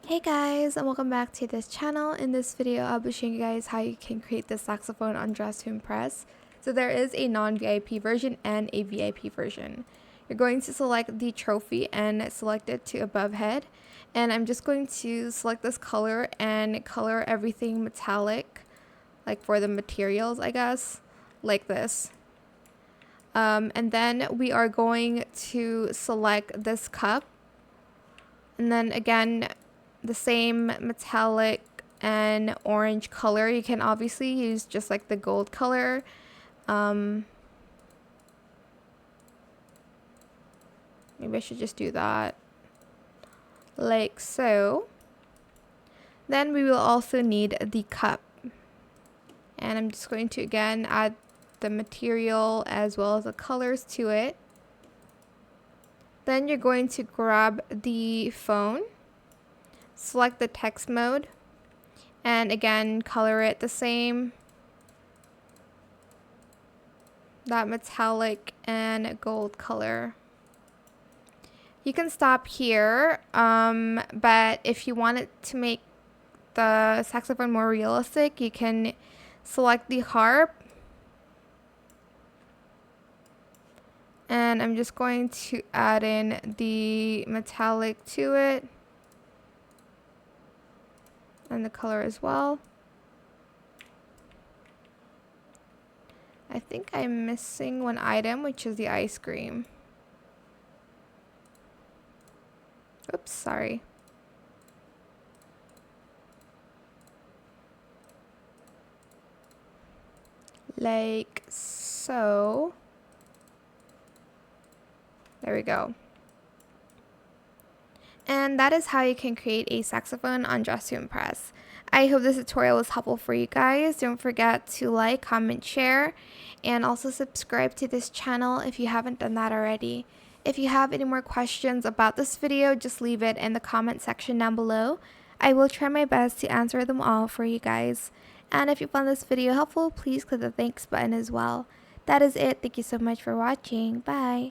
Hey guys, and welcome back to this channel. In this video, I'll be showing you guys how you can create the saxophone on Dress to Impress. So there is a non-VIP version and a VIP version. You're going to select the trophy and select it to above head. And I'm just going to select this color and color everything metallic, like for the materials, I guess, like this. And then we are going to select this cup. And then again, the same metallic and orange color. You can obviously use just like the gold color. Maybe I should just do that. Like so. Then we will also need the cup. And I'm just going to again add the material as well as the colors to it. Then you're going to grab the phone. Select the text mode and again color it the same, that metallic and gold color. You can stop here, but if you want it to make the saxophone more realistic, you can select the harp, and I'm just going to add in the metallic to it and the color as well. I think I'm missing one item, which is the ice cream. Oops, sorry. Like so. There we go. And that is how you can create a saxophone on Dress to Impress. I hope this tutorial was helpful for you guys. Don't forget to like, comment, share, and also subscribe to this channel if you haven't done that already. If you have any more questions about this video, just leave it in the comment section down below. I will try my best to answer them all for you guys. And if you found this video helpful, please click the thanks button as well. That is it. Thank you so much for watching. Bye.